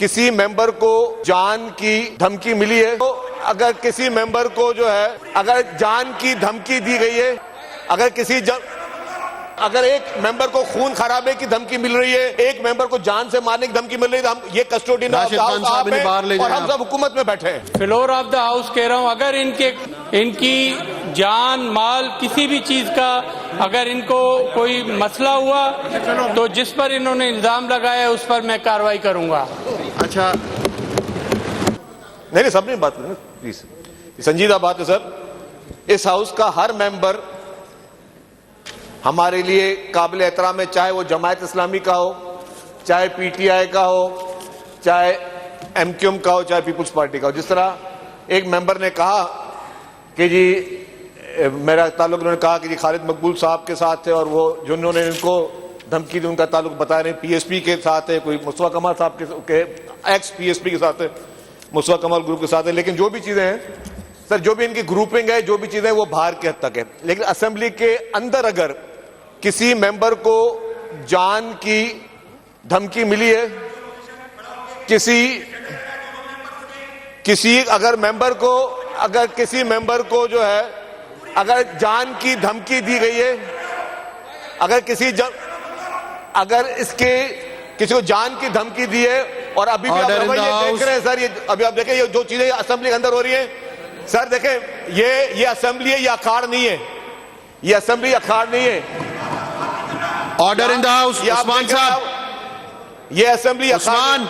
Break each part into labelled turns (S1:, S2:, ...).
S1: किसी मेंबर को जान की धमकी मिली है, तो अगर किसी मेंबर को जो है अगर जान की धमकी दी गई है, अगर एक मेंबर को खून खराबे की धमकी मिल रही है, एक मेंबर को जान से मारने की धमकी मिल रही है, तो हम ये कस्टोडियन ऑफ द हाउस और हम सब हुकूमत में बैठे हैं।
S2: फ्लोर ऑफ द हाउस कह रहा हूं, अगर इनकी जान माल किसी भी चीज का अगर इनको कोई मसला हुआ तो जिस पर इन्होंने इल्जाम लगाया उस पर मैं कार्रवाई करूंगा।
S1: अच्छा नहीं सब नहीं बात करें प्लीज, संजीदा बात है सर। इस हाउस का हर मेंबर हमारे लिए काबिल एहतराम है, चाहे वो जमायत इस्लामी का हो, चाहे पीटीआई का हो, चाहे एमक्यूएम का हो, चाहे पीपुल्स पार्टी का हो। जिस तरह एक मेंबर ने कहा कि जी मेरा ताल्लुक, उन्होंने कहा कि जी खालिद मकबूल साहब के साथ है और वो जिन्होंने इनको धमकी दी उनका ताल्लुक बताया नहीं, पीएसपी के साथ है, कोई मुस्तफा कमाल साहब के एक्स पीएसपी के साथ है, मुस्तफा कमाल ग्रुप के साथ है। लेकिन जो भी चीजें हैं सर, जो भी इनकी ग्रुपिंग है, जो भी चीजें वो बाहर के हद तक है। लेकिन असेंबली के अंदर अगर किसी मेंबर को जान की धमकी मिली है, अगर किसी मेंबर को जो है अगर जान की धमकी दी गई है, अगर किसी को जान की धमकी दी है, और अभी भी आप ये देख रहे हैं सर, ये अभी आप देखें ये जो चीजें असेंबली के अंदर हो रही है सर, देखें ये असेंबली है, ये अखाड़ नहीं है, ये असेंबली अखाड़ नहीं है।
S3: Order in the house Usman साहब,
S1: ये असेंबली उस्मान,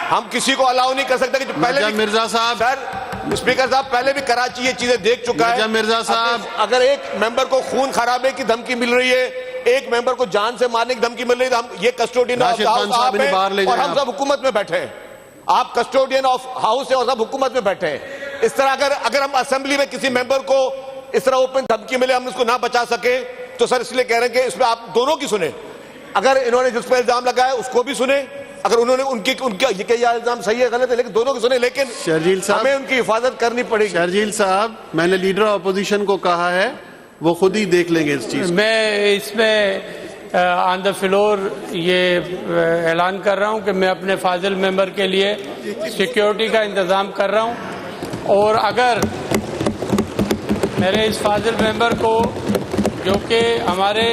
S1: हम किसी को अलाउ नहीं कर सकते कि पहले
S3: मिर्जा साहब,
S1: सर स्पीकर साहब पहले भी कराची ये चीजें देख चुका है।
S3: मिर्जा साहब,
S1: अगर एक मेंबर को खून खराबे की धमकी मिल रही है, एक मेंबर को जान से मारने की धमकी मिल रही है, तो हम ये कस्टोडियन ऑफ हाउस और हम सब हुकूमत में बैठे हैं। आप कस्टोडियन ऑफ हाउस है और सब हुकूमत में बैठे हैं। इस तरह अगर हम असेंबली में किसी मेंबर को इस तरह ओपन धमकी मिले, हम उसको ना बचा सके, तो सर इसलिए कह रहे हैं कि इसमें आप दोनों की सुने। अगर इन्होंने जिस पर इल्जाम लगाया उसको भी सुने, अगर उन्होंने उनका इल्जाम सही है गलत है, लेकिन दोनों की सुने। लेकिन
S3: शर्जील साहब,
S1: हमें उनकी हिफाजत करनी पड़ेगी।
S3: शर्जील साहब, मैंने लीडर ऑपोजिशन को कहा है, वो खुद ही देख लेंगे इस चीज।
S2: मैं इसमें ऑन द फ्लोर ये ऐलान कर रहा हूं कि मैं अपने फाजिल मेंबर के लिए सिक्योरिटी का इंतजाम कर रहा हूं, और अगर मेरे इस फाजिल मेंबर को, जो कि हमारे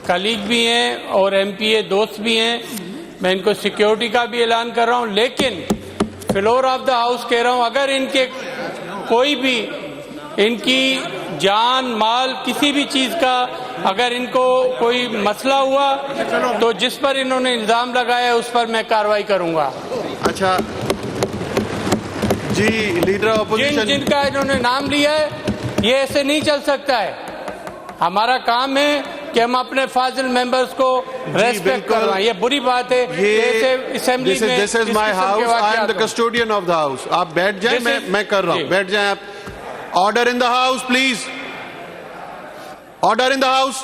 S2: कलीग भी हैं और एमपीए दोस्त भी हैं, मैं इनको सिक्योरिटी का भी ऐलान कर रहा हूं। लेकिन फ्लोर ऑफ द हाउस कह रहा हूं, अगर इनके कोई भी इनकी जान माल किसी भी चीज का अगर इनको कोई मसला हुआ तो जिस पर इन्होंने इल्जाम लगाया उस पर मैं कार्रवाई करूंगा।
S3: अच्छा जी, लीडर ऑपोजिशन
S2: जिनका इन्होंने नाम लिया है, ये ऐसे नहीं चल सकता है। हमारा काम है कि हम अपने फाजिल मेंबर्स को रेस्पेक्ट करवाएं। ये बुरी बात है ये असेंबली में।
S3: This is my house, I am the custodian of the house. आप बैठ जाएं, मैं कर रहा हूं, बैठ जाएं आप। Order in the house please, order in the house.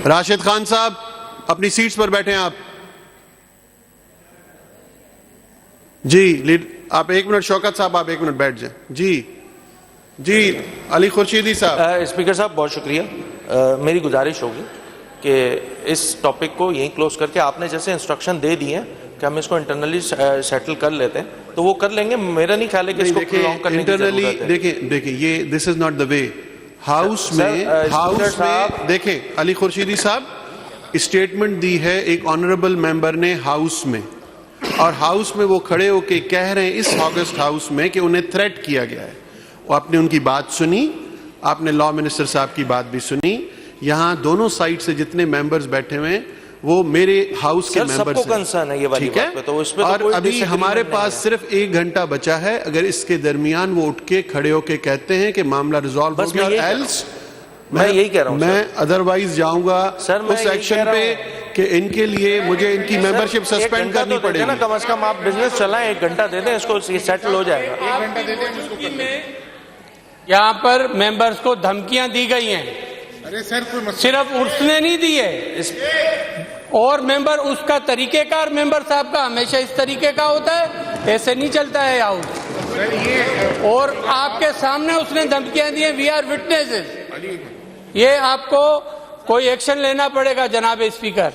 S3: Rashid Khan साहब, अपनी सीट्स पर बैठे हैं आप। जी आप 1 मिनट, शौकत साहब आप 1 मिनट बैठ जाएं। जी अली खुर्शीदी साहब।
S4: स्पीकर साहब बहुत शुक्रिया। मेरी गुजारिश होगी कि इस टॉपिक को यहीं क्लोज करके, आपने जैसे इंस्ट्रक्शन दे दिए कि हम इसको इंटरनली सेटल कर लेते हैं, तो वो कर लेंगे। मेरा नहीं ख्याल है कि इसको प्रोलॉन्ग करने की जरूरत है।
S3: देखिए ये this is not the way. House में देखिए अली खुर्शीदी साहब, स्टेटमेंट दी है एक ऑनरेबल मेंबर ने हाउस में, और हाउस में वो खड़े होके कह रहे हैं इस ऑगस्ट हाउस में कि उन्हें थ्रेट किया गया है। वो आपने उनकी बात सुनी, आपने लॉ मिनिस्टर साहब की बात भी सुनी। यहाँ दोनों साइड से जितने मेंबर्स बैठे हुए हैं वो मेरे हाउस के मेंबर्स हैं, ठीक है। तो और अभी हमारे पास सिर्फ 1 घंटा बचा है। अगर इसके दरमियान वो उठ के खड़े होके कहते हैं कि मामला रिजॉल्व हो गया, एल्स
S4: मैं यही कह रहा हूं,
S3: मैं अदरवाइज जाऊंगा उस एक्शन पे कि इनके लिए मुझे इनकी मेंबरशिप सस्पेंड करनी पड़ेगी
S4: ना। कम से कम आप बिजनेस चलाएं, 1 घंटा दे दें इसको, सेटल हो जाएगा।
S2: 1 घंटा दे दें। यहाँ पर मेंबर्स को धमकियां दी गई हैं।
S5: अरे सर, कोई
S2: सिर्फ उसने नहीं दी है, और मेंबर उसका तरीकेकार मेंबर साहब का हमेशा इस तरीके का होता है, ऐसे नहीं चलता है हाउस। और आपके सामने उसने धमकियां दी हैं, वी आर विटनेसेस। ये आपको कोई एक्शन लेना पड़ेगा जनाब स्पीकर।